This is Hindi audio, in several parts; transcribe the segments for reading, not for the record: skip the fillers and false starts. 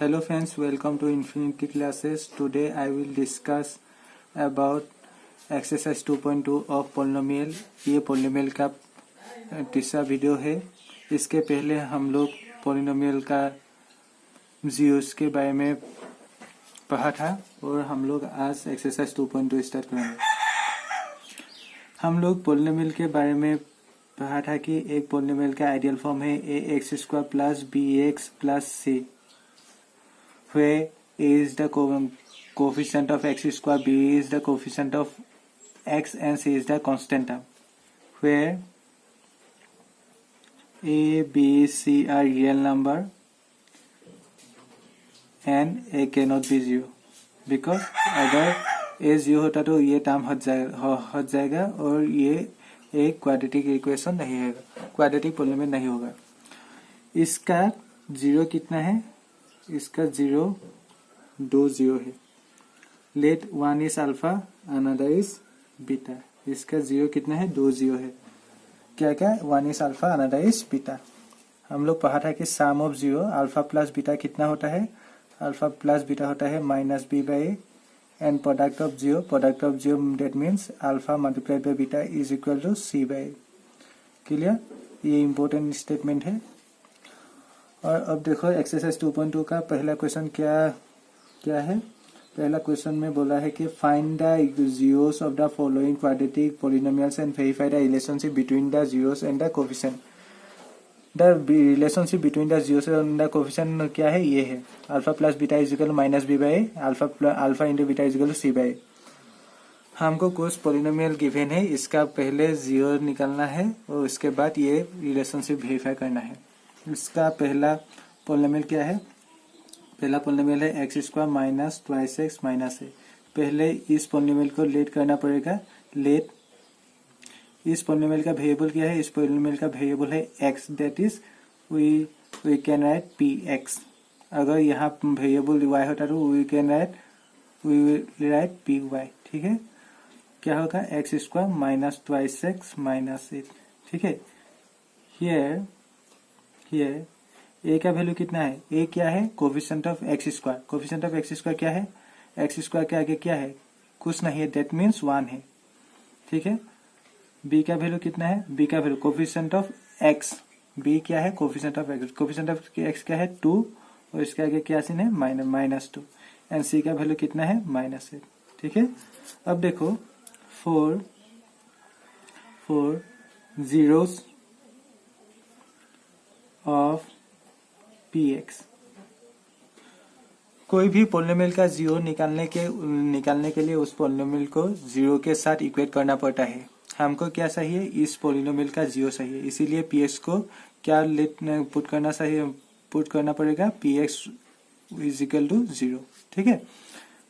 Hello friends, welcome to Infinity Classes. Today I will discuss about exercise 2.2 of polynomial. ये polynomial का तीसरा वीडियो है। इसके पहले हम लोग polynomial का zeros के बारे में पढ़ा था और हम लोग आज exercise 2.2 स्टार्ट करेंगे। हम लोग polynomial के बारे में पढ़ा था कि एक polynomial का आइडियल फॉर्म है ax² plus bx plus c, where a is the coefficient of x square, b is the coefficient of x, and c is the constant term. Where a, b, c are real number and a cannot be zero, because अगर a 0 होता तो ये टर्म हट जाएगा और ये एक क्वाड्रेटिक इक्वेशन नहीं है, क्वाड्रेटिक पॉलिनोमियल नहीं होगा। इसका जीरो कितना है? इसका जीरो 2 0 है। Let one is alpha another is beta. इसका जीरो कितना है? 2 0 है। क्या क्या? One is alpha another is beta. हम लोग पढ़ा था कि sum of zero alpha plus beta कितना होता है? अल्फा प्लस बीटा होता है minus B by and product of zero that means alpha multiplied by beta is equal to C by. Clear? ये इंपॉर्टेंट स्टेटमेंट है। और अब देखो एक्सरसाइज 2.2 का पहला क्वेश्चन क्या है। पहला क्वेश्चन में बोला है कि find the zeros of the following quadratic polynomials and verify the relationship between the zeros and the coefficient. The relationship between the zeros and the coefficient क्या है? ये है alpha plus beta is equal to minus B by alpha into beta is equal to C by. हमको कुछ पॉलिनोमियल गिवन है, इसका पहले जीरो निकालना है और उसके बाद ये रिलेशनशिप वेरीफाई करना है। इसका पहला पॉलिनोमियल क्या है? पहला पॉलिनोमियल है x² minus twice x minus a. पहले इस पॉलिनोमियल को लेट करना पड़ेगा। लेट इस पॉलिनोमियल का वेरिएबल क्या है? इस पॉलिनोमियल का वेरिएबल है x, that is we can write px। अगर यहाँ वेरिएबल y होता तो वी राइट py। ठीक है, क्या होगा? x² minus twice x minus a. ठीक है, हियर a का वैल्यू कितना है? a क्या है? Coefficient of x²। Coefficient of x² क्या है? x² के आगे क्या है? कुछ नहीं है, दैट मीन्स 1 है। ठीक है, b का वैल्यू कितना है? b का value coefficient of x। b क्या है? Coefficient of x। Coefficient of x क्या है? 2 और इसके आगे क्या चिन्ह है? माइनस 2। एंड c का वैल्यू कितना है? -8। ठीक है, अब देखो फोर zeros ऑफ px। कोई भी पॉलिनोमियल का जीरो निकालने के लिए उस पॉलिनोमियल को जीरो के साथ इक्वेट करना पड़ता है। हमको क्या चाहिए? इस पॉलिनोमियल का जीरो चाहिए, इसीलिए px को क्या पुट करना पड़ेगा? px is equal to 0। ठीक है,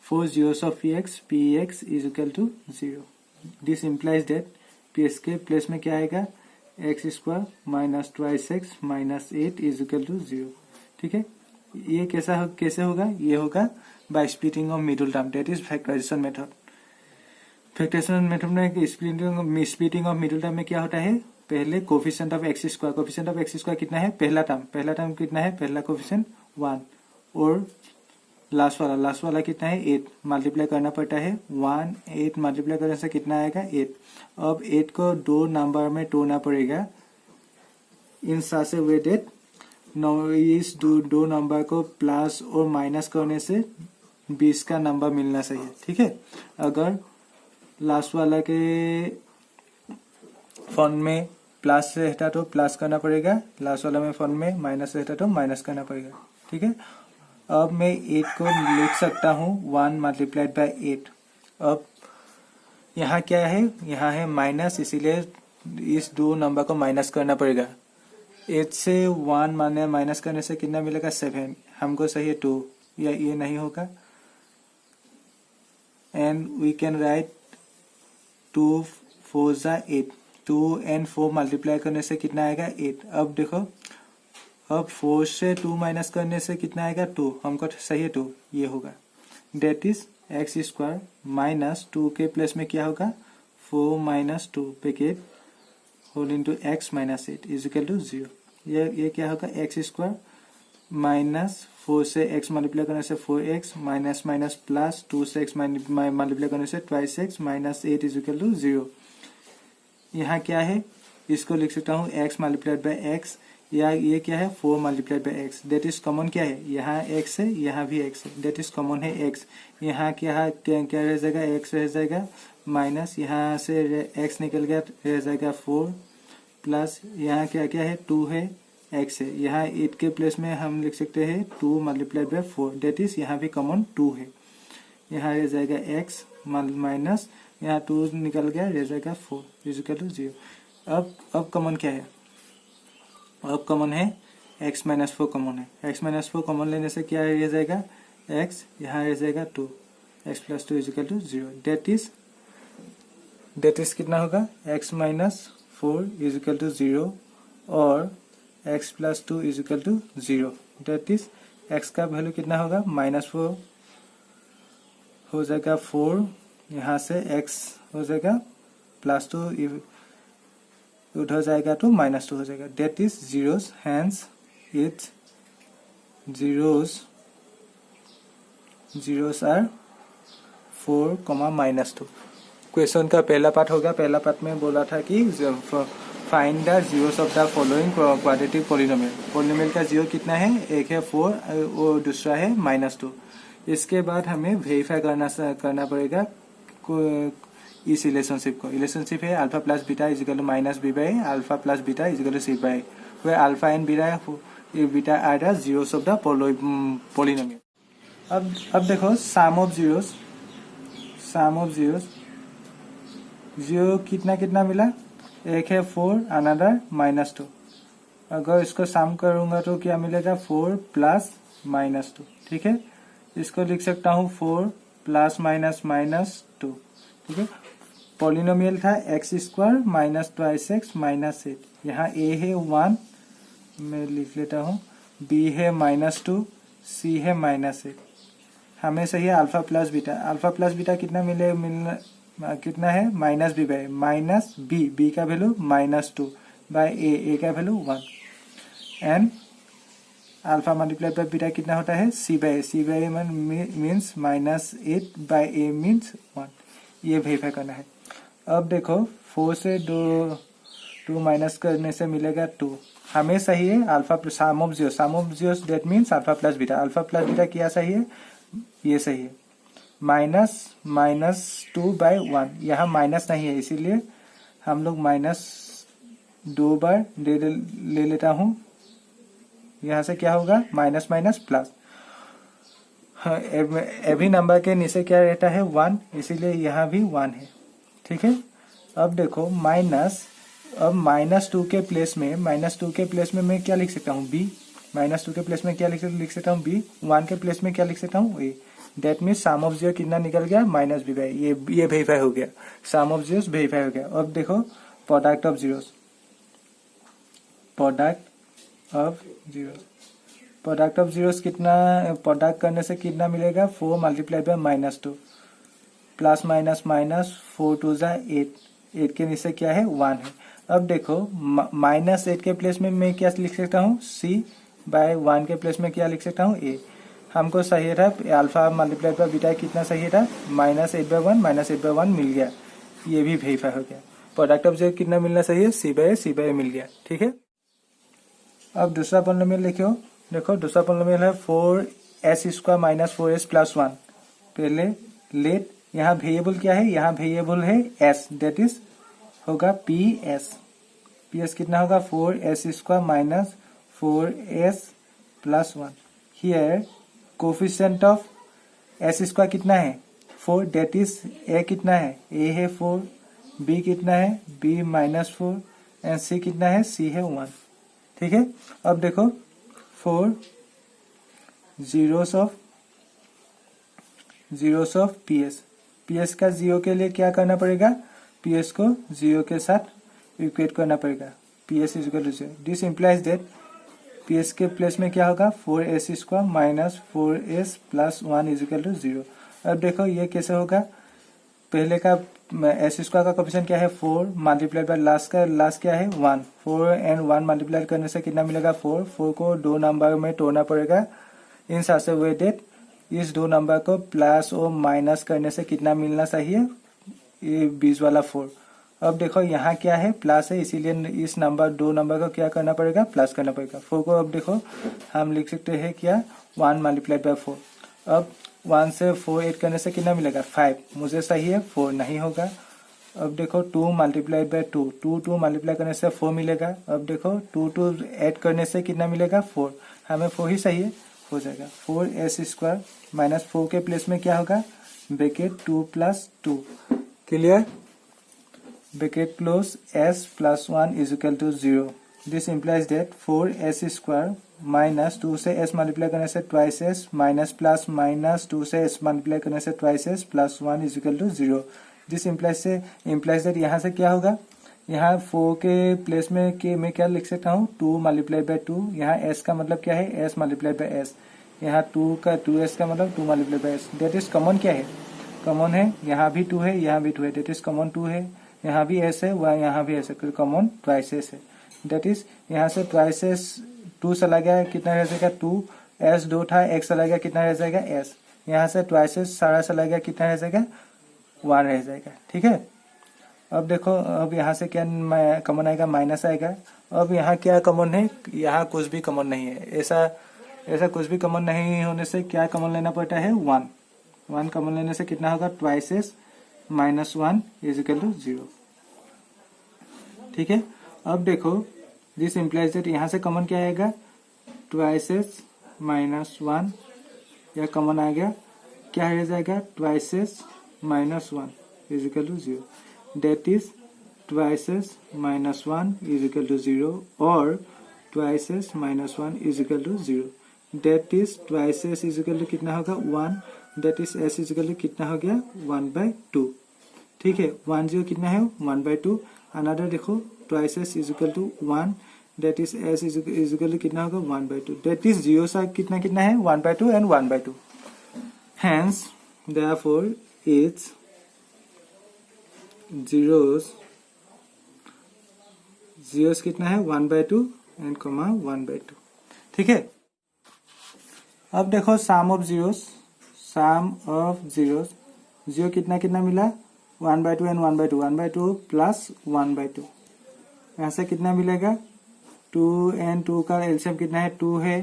4 zeros of px is equal to 0। This implies that px के प्लेस में क्या आएगा? x² minus twice x minus 8 is equal to 0। ठीक है, ये कैसे होगा? ये होगा by splitting of middle term, that is factorization method. Factorization method में स्प्लिटिंग ऑफ मिडिल टर्म में क्या होता है? पहले coefficient of x²। Coefficient of x² कितना है? पहला टर्म कितना है? पहला कोफिशिएंट 1 और लास्ट वाला कितना है? 8। मल्टीप्लाई करना पड़ता है 1 8 मल्टीप्लाई करने से कितना आएगा? 8। अब 8 को 2 नंबर में तोड़ना पड़ेगा इन सच ए वे दैट इस दो नंबर को प्लस और माइनस करने से 20 का नंबर मिलना चाहिए। ठीक है, अगर लास्ट वाला के फॉर्म में प्लस रहता तो प्लस करना पड़ेगा, लास्ट वाला में फॉर्म में माइनस रहता तो माइनस करना पड़ेगा। ठीक है, अब मैं 8 को लिख सकता हूँ 1 मल्टीप्लाइड बाय 8। अब यहाँ क्या है? यहाँ है माइनस, इसीलिए इस दो नंबर को माइनस करना पड़ेगा। 8 से 1 माइनस करने से कितना मिलेगा? 7। हमको चाहिए 2, या ये नहीं होगा। And we can write 2 4 8। 2 and 4 multiply करने से कितना आएगा? 8। अब देखो, अब 4 से 2 माइनस करने से कितना आएगा? 2। हमको चाहिए 2, ये होगा। दैट इज x² माइनस 2 के प्लेस में क्या होगा? 4 minus 2 bracket whole into x minus 8 is equal to 0। ये क्या होगा? x² माइनस 4 से x मल्टीप्लाई करने से 4x माइनस माइनस प्लस 2 से x मल्टीप्लाई करने से twice x minus 8 is equal to 0। यहाँ क्या है, इसको लिख सकता हूँ x मल्टीप्लाइड बाय x, या ये क्या है 4 multiplied by x। That is common क्या है, यहाँ x है यहाँ भी x है, डेट इज कॉमन है x। यहाँ क्या रह जाएगा, x रह जाएगा माइनस यहाँ से x निकल गया रह जाएगा 4 प्लस यहाँ क्या क्या है 2 है x है। यहाँ 8 के प्लेस में हम लिख सकते हैं 2 मल्टीप्लाइड बाय 4, डेट इज यहाँ भी कॉमन 2 है। यहाँ रह जाएगा x माइनस यहाँ 2 निकल गया रह जाएगा 4 इज इक्वल टू 0। अब कॉमन क्या है, अब कॉमन है x माइनस 4 कॉमन है। x माइनस 4 कॉमन लेने से क्या रह जाएगा, x यहाँ रह जाएगा 2, x plus 2 is equal to 0। That is कितना होगा, x minus 4 is equal to 0 और x plus 2 is equal to 0। That is x का वैल्यू कितना होगा, -4 हो जाएगा 4, यहाँ से x हो जाएगा प्लस 2 उधर जाएगा तो -2 हो जाएगा। That is zeros, hence its zeros are 4, -2। Question का पहला पार्ट होगा। पहला पार्ट में बोला था कि find the zeros of the following quadratic polynomial. Polynomial का जीरो कितना है, एक है 4 और दूसरा है -2। इसके बाद हमें वेरीफाई करना पड़ेगा इस रिलेशनशिप को। रिलेशनशिप है alpha plus beta is equal to minus B by alpha plus beta is equal to C by, where alpha and beta are the zeros of the polynomial। अब देखो सम ऑफ जीरोस, जीरो कितना मिला, एक है 4 अनदर -2। अगर इसको सम करूंगा तो क्या मिलेगा, 4 प्लस -2। ठीक है, इसको लिख सकता हूँ 4 प्लस -2। ठीक है, पॉलिनोमियल था x² minus twice x minus 8। यहाँ a है 1, मैं लिख लेता हूँ, b है -2, c है -8। हमें सही है अल्फा प्लस बीटा कितना कितना है, minus B by minus b का वैल्यू -2 बाय ए का value 1 and alpha multiply by beta कितना होता है, c by means -8 by a means 1। ये वेरीफाई करना है। अब देखो 4 से 2 माइनस करने से मिलेगा 2। हमें सही है alpha sum of zeros that means alpha plus beta क्या सही है, ये सही है। -2 बाय 1, यहाँ माइनस नहीं है इसीलिए हम लोग -2 बार ले लेता हूँ। यहाँ से क्या होगा, माइनस प्लस। एवरी नंबर के नीचे क्या रहता है, 1, इसीलिए यहाँ भी 1 है। ठीक है, अब देखो -2 के प्लेस में मैं क्या लिख सकता हूँ, b। -2 के प्लेस में क्या लिख सकता हूँ, b। 1 के प्लेस में क्या लिख सकता हूँ, a। That mean sum of zero कितना निकल गया, -b बाई, ये वेरीफाई हो गया, सम ऑफ जीरोस वेरीफाई हो गया। अब देखो प्रोडक्ट ऑफ जीरोस कितना, प्रोडक्ट करने से कितना मिलेगा, 4 मल्टीप्लाई बाय -2 प्लस माइनस 4 2 जा 8 के नीचे क्या है, 1 है। अब देखो -8 के प्लेस में मैं क्या लिख सकता हूँ, c बाय 1 के प्लेस में क्या लिख सकता हूँ, a। हमको सही था अल्फा मल्टीप्लाई बाय बीटा कितना सही था, -8/1 मिल गया, ये भी वेरीफाई हो गया। प्रोडक्ट ऑफ जीरो कितना मिलना चाहिए, c बाय मिल गया। ठीक है, अब दूसरा पॉलिनोमियल देखो दूसरा पॉलिनोमियल है 4s² माइनस 4s प्लस 1। पहले लेट, यहाँ वेरिएबल क्या है, यहाँ वेरिएबल है s, दैट इज होगा ps कितना होगा, 4s² minus 4s plus 1। Here coefficient of s² कितना है, 4, दैट इज a कितना है, a है 4, b कितना है, b -4 एंड c कितना है, c है 1। ठीक है, अब देखो 4 जीरोस ऑफ ps का 0 के लिए क्या करना पड़ेगा, ps को 0 के साथ इक्वेट करना पड़ेगा, ps is equal to 0। This implies that ps के प्लेस में क्या होगा, 4s² minus 4s plus 1 is equal to 0। अब देखो ये कैसे होगा, पहले का s² का कोफिशिएंट क्या है, 4 मल्टीप्लाई बाय लास्ट क्या है, 1। 4 एंड 1 मल्टीप्लाई करने से कितना मिलेगा, 4 को 2 नंबर में तोड़ना पड़ेगा, इन सच ए वे दैट इस दो नंबर को प्लस और माइनस करने से कितना मिलना चाहिए, ये 20 वाला 4। अब देखो यहाँ क्या है, प्लस है, इसीलिए इस नंबर दो नंबर को क्या करना पड़ेगा, प्लस करना पड़ेगा। 4 को अब देखो हम लिख सकते हैं क्या, 1 मल्टीप्लाइड बाय 4। अब 1 से 4 ऐड करने से कितना मिलेगा, 5। मुझे सही है 4 नहीं होगा। अब देखो 2 मल्टीप्लाइड बाय 2, 2 मल्टीप्लाई करने से 4 मिलेगा। अब देखो 2 ऐड करने से कितना मिलेगा, 4। हमें 4 ही सही है, हो जाएगा 4s² माइनस 4 के प्लेस में क्या होगा, bracket 2 + 2। Clear, bracket close, s + 1 = 0। This implies that 4s² minus 2 से s मल्टीप्लाई करने से twice s minus plus minus 2 से s मल्टीप्लाई करने से twice s + 1 = 0। This implies that यहाँ से क्या होगा, यहाँ 4 के प्लेस में मैं क्या लिख सकता हूँ, 2 मल्टीप्लाई बाय 2। यहाँ s का मतलब क्या है, s मल्टीप्लाई बाय s। यहाँ 2s का मतलब 2 multiply by s। That is common क्या है, कॉमन है, यहाँ भी 2 है, यहाँ भी 2 है, दैट इज कॉमन 2 है। यहाँ भी s है, वह यहाँ भी s है, कॉमन ट्वाइस s है। दैट इज यहाँ से ट्वाइस s 2 चला गया, कितना रह जाएगा 2, s 2 था, x चला गया, कितना रह जाएगा s। यहाँ से ट्वाइस s सारा चला गया, कितना रह जाएगा 1 रह जाएगा। ठीक है, अब देखो अब यहाँ से क्या कॉमन आएगा, माइनस आएगा। अब यहाँ क्या कॉमन है, यहाँ कुछ भी कॉमन नहीं है। ऐसा कुछ भी कॉमन नहीं होने से क्या कॉमन लेना पड़ता है, 1 कॉमन लेने से कितना होगा, ट्वाइस s माइनस 1 = 0। ठीक है, अब देखो दिस इम्प्लाइज दैट यहाँ से कॉमन क्या आएगा, ट्वाइस s माइनस 1, यह कॉमन आ गया, क्या रह जाएगा, twice s minus 1 = 0। That is twice s minus 1 = 0 और twice s minus 1 = 0। That is twice s = कितना होगा, 1। दैट इज s = कितना हो गया, 1/2। ठीक है, 1 0 कितना है, 1/2। अनदर देखो twice s = 1। That is s = कितना होगा, 1/2। दैट इज 0 सा कितना कितना है, 1/2 and 1/2। Hence therefore is zeros कितना है, 1/2 एंड 1/2। ठीक है, अब देखो सम ऑफ जीरोस, जीरो कितना कितना मिला, 1/2 एंड 1/2, 1/2 प्लस 1/2। यहाँ से कितना मिलेगा, 2 एंड 2 का एलसीएम कितना है, 2 है।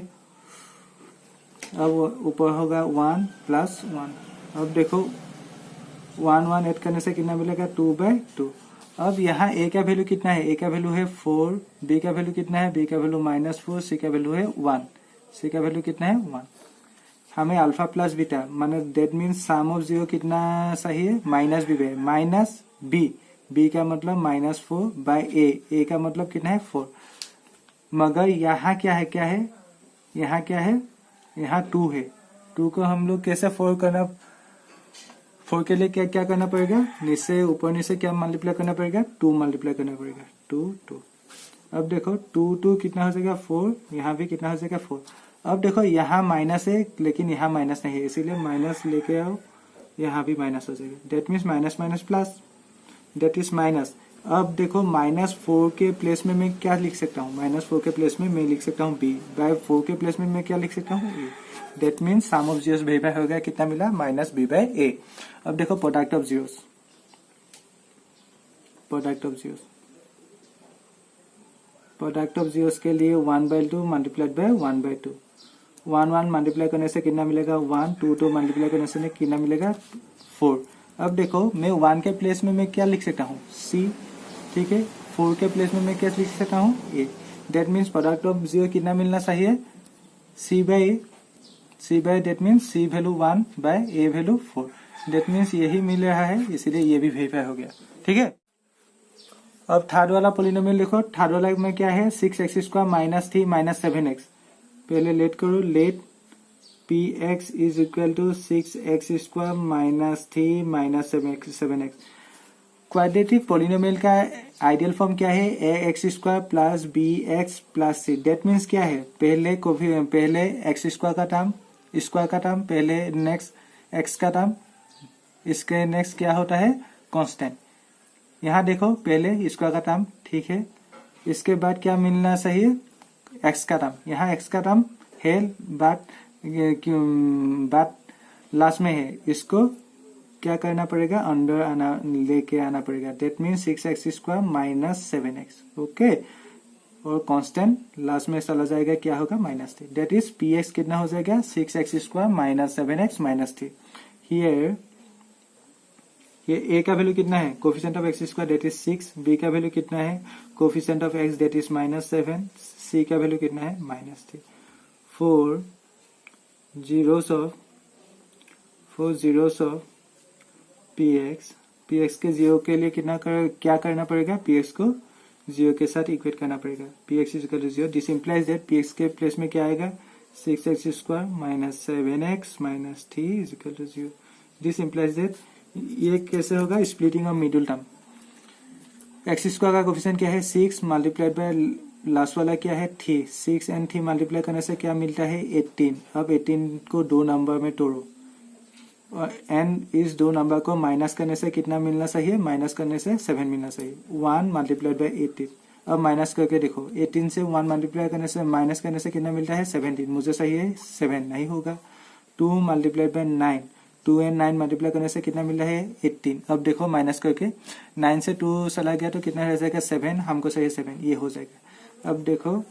अब ऊपर होगा 1 + 1। अब देखो 1 ऐड करने से कितना मिलेगा, 2/2। अब यहाँ a का वैल्यू कितना है, a का वैल्यू है 4, b का वैल्यू कितना है, b का वैल्यू -4, c का वैल्यू है 1, c का वैल्यू कितना है 1। हमें अल्फा प्लस बीटा माने that means sum of zero कितना सही है, -b माइनस b का मतलब -4 बाय a का मतलब कितना है 4। मगर यहाँ क्या है, यहाँ क्या है, यहाँ 2 है। 2 को हम लोग कैसे 4 के लिए क्या क्या करना पड़ेगा, नीचे ऊपर नीचे क्या मल्टीप्लाई करना पड़ेगा, 2 मल्टीप्लाई करना पड़ेगा, 2। अब देखो 2 कितना हो जाएगा 4, यहाँ भी कितना हो जाएगा 4। अब देखो यहाँ माइनस है लेकिन यहाँ माइनस नहीं है, इसीलिए माइनस लेके आओ, यहाँ भी माइनस हो जाएगा। That means minus minus plus, that is minus. अब देखो -4 के प्लेस में मैं क्या लिख सकता हूँ, -4 के प्लेस में मैं लिख सकता हूँ b, बाय 4 के प्लेस में मैं क्या लिख सकता हूँ a। That means sum of zeros b/a हो गया, कितना मिला, -b/a। अब देखो product of zeros, product of zeros के लिए 1/2 मल्टीप्लाइड बाय 1/2। 1 मल्टीप्लाई करने से कितना मिलेगा 1, 2 मल्टीप्लाई करने से कितना मिलेगा 4। अब देखो मैं 1 के प्लेस में मैं क्या लिख सकता हूँ, c। ठीक है, 4 के प्लेस में मैं क्या लिख सकता हूँ, a। That means product of zero कितना मिलना चाहिए, c/a। That means c value 1 by a value 4। That means यही मिल रहा है, इसीलिए ये भी वेरीफाई हो गया। ठीक है, अब थर्ड वाला पोलिनोमियल देखो, थर्ड वाला में क्या है, 6x² - 3 - 7x। पहले लेट करो, let px = 6x² - 3 - 7x। Quadratic polynomial का आइडियल फॉर्म क्या है, ax² + bx + c। That means क्या है, पहले x² का टर्म, स्क्वायर का टर्म पहले, नेक्स्ट x का टर्म, इसके नेक्स्ट क्या होता है, कांस्टेंट। यहाँ देखो पहले स्क्वायर का टर्म, ठीक है, इसके बाद क्या मिलना चाहिए, x का टर्म। यहाँ x का टर्म है बट बात लास्ट में है, इसको क्या करना पड़ेगा, अंडर आना लेके आना पड़ेगा। That means 6x² minus 7x। Okay, और कांस्टेंट लास्ट में चला जाएगा, क्या होगा, -3। दैट इज px कितना हो जाएगा, 6x² minus 7x minus 3। Here ये a का वैल्यू कितना है, coefficient of x² that is 6, b का वैल्यू कितना है, coefficient of x that is -7, c का वैल्यू कितना है, -3। 4 zeros ऑफ px के 0 के लिए क्या करना पड़ेगा, px को 0 के साथ इक्वेट करना पड़ेगा। px is equal to 0, this implies that px के प्लेस में क्या आएगा, 6x² minus 7x minus 3 is equal to 0। This implies that ये कैसे होगा, splitting of middle term. x² का कोफिशिएंट क्या है, 6 मल्टीप्लाइड बाय लास्ट वाला क्या है, 3। 6 एंड 3 मल्टीप्लाई करने से क्या मिलता है, 18। अब 18 को 2 नंबर में तोड़ो, एंड इस 2 नंबर को माइनस करने से कितना मिलना चाहिए, माइनस करने से 7 मिलना चाहिए। 1 मल्टीप्लाइड बाय 18। अब माइनस करके देखो, 18 से 1 मल्टीप्लाई करने से माइनस करने से कितना मिलता है, 17। मुझे चाहिए 7, नहीं होगा। 2 मल्टीप्लाइड बाय 9, 2 एंड 9 मल्टीप्लाई करने से कितना मिला है, 18। अब देखो माइनस करके 9 से 2 चला गया तो कितना रह जाएगा, 7। हमको चाहिए 7, ये हो जाएगा। अब देखो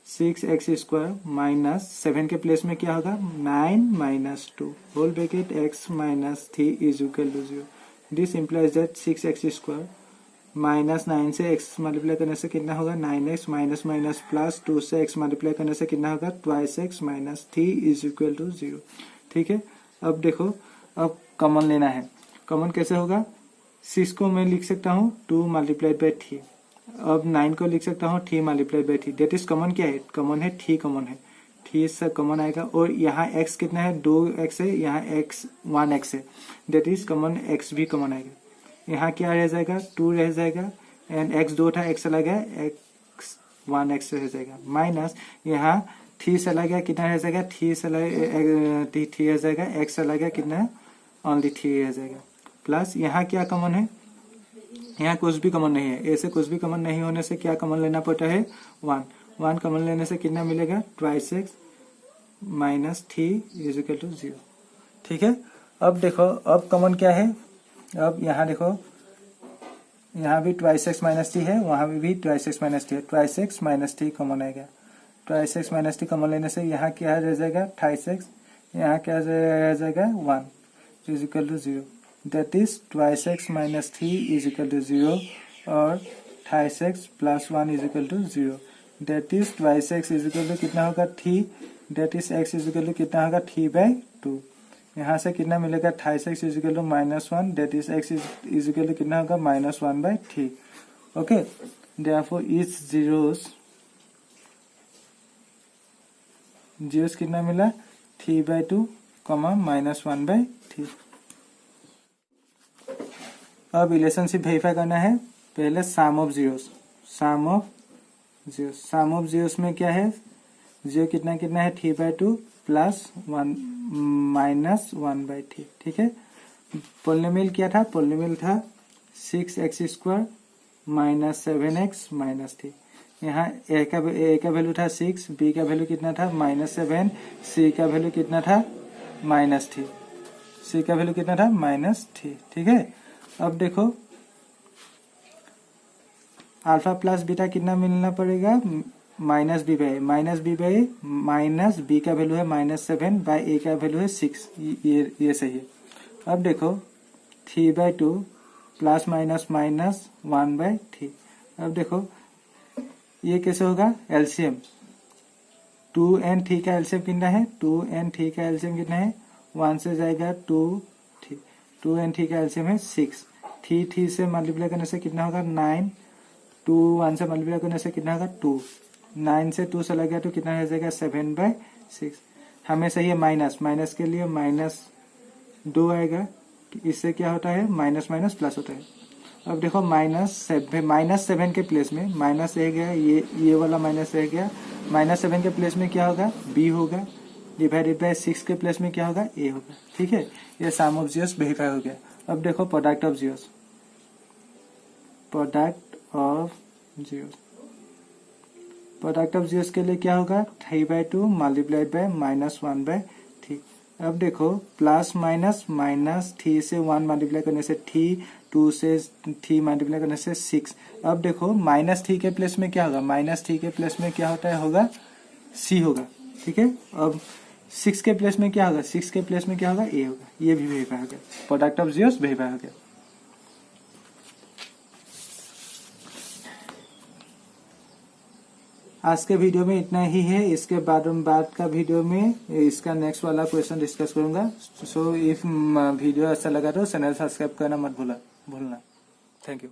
6x² माइनस 7 के प्लेस में क्या होगा, 9 minus 2 whole bracket x minus 3 is equal to 0। This implies that 6x² minus 9 से x मल्टीप्लाई करने से कितना होगा, 9x माइनस माइनस प्लस 2 से x मल्टीप्लाई करने से कितना होगा, 2x minus 3 is equal to 0। ठीक है, अब देखो, अब कॉमन लेना है। कॉमन कैसे होगा, 6 को मैं लिख सकता हूँ 2 मल्टीप्लाइड बाय 3। अब 9 को लिख सकता हूँ 3 multiplied by 3। That is common क्या है, कॉमन है 3 कॉमन है, 3 से कॉमन आएगा। और यहाँ x कितना है, 2x है, यहाँ x 1x है, दैट इज कॉमन x भी कॉमन आएगा। यहाँ क्या रह जाएगा, 2 रह जाएगा, एंड x 2 था, x चला गया, x 1x रह जाएगा, माइनस यहाँ 3 चला गया, कितना रह जाएगा, 3 रह जाएगा, x चला गया, कितना, ओनली 3 रह जाएगा, प्लस यहाँ क्या कॉमन है, यहाँ कुछ भी कॉमन नहीं है। ऐसे कुछ भी कॉमन नहीं होने से क्या कॉमन लेना पड़ता है, 1 कॉमन लेने से कितना मिलेगा, 2x minus 3 is equal to 0। ठीक है, अब देखो, अब कॉमन क्या है, अब यहाँ देखो, यहाँ भी 2x माइनस 3 है, वहां भी 2x माइनस 3 है, 2x माइनस 3 कॉमन आएगा। 2x माइनस 3 कॉमन लेने से यहाँ क्या रह जाएगा, 2x, यहाँ क्या रह जाएगा, 1 is equal to 0। That is 2x minus 3 is equal to 0 और 2x plus 1 is equal to 0। That is 2x is equal to कितना होगा, 3। That is x is equal to कितना होगा, 3/2। यहाँ से कितना मिलेगा, 2x is equal to -1। That is x is equal to कितना होगा, -1/3। ओके, देयरफॉर इज जीरोस कितना मिला, 3/2, -1/3। अब रिलेशनशिप वेरीफाई करना है। पहले sum of zeros, sum of zeros में क्या है, 0 कितना कितना है, 3/2 प्लस 1 -1/3। ठीक है, पोलिनोमियल क्या था, पोलिनोमियल था 6x² माइनस 7x माइनस 3। यहाँ a का वैल्यू था 6, b का वैल्यू कितना था, -7, c का वैल्यू कितना था, -3, c का वैल्यू कितना था, -3। ठीक है, अब देखो अल्फा प्लस बीटा कितना मिलना पड़ेगा, -b/a, माइनस b का वैल्यू है -7 बाय a का वैल्यू है 6, ये सही है। अब देखो 3/2 प्लस माइनस माइनस 1/3। अब देखो ये कैसे होगा, एलसीएम 2 एंड 3 का एलसीएम कितना है, 2 एंड 3 का एलसीएम कितना है, 1 से जाएगा 2 एंड 3 का एलसीएम है 6। 3 से मल्टीप्लाई करने से कितना होगा, 9। 2 1 से मल्टीप्लाई करने से कितना होगा, 2। 9 से 2 चला गया तो कितना रह जाएगा, 7/6। हमें चाहिए माइनस के लिए -2 आएगा, इससे क्या होता है, माइनस माइनस प्लस होता है। अब देखो -7 के प्लेस में माइनस रह गया, ये वाला माइनस रह गया, -7 के प्लेस में क्या होगा, b होगा, डिवाइडेड बाय 6 के प्लेस में क्या होगा, a होगा। ठीक है, ये सम ऑफ जीरोस वेरीफाई हो गया। अब देखो product of zeros, product of zeros के लिए क्या होगा 3/2 मल्टीप्लाइड बाय -1/3। अब देखो प्लस माइनस माइनस 3 से 1 मल्टीप्लाई करने से 3, 2 से 3 मल्टीप्लाई करने से 6। अब देखो -3 के प्लेस में क्या होगा, -3 के प्लेस में क्या होता है होगा C होगा, ठीक है। अब 6 के प्लेस में क्या होगा, 6 के प्लेस में क्या होगा A होगा, ये भी वेरीफाई हो गया, प्रोडक्ट ऑफ जीरोस वेरीफाई हो गया। आज के वीडियो में इतना ही है, इसके बाद का वीडियो में इसका नेक्स्ट वाला क्वेश्चन डिस्कस करूंगा। सो इफ वीडियो अच्छा लगा तो चैनल सब्सक्राइब करना मत भूलना। Thank you.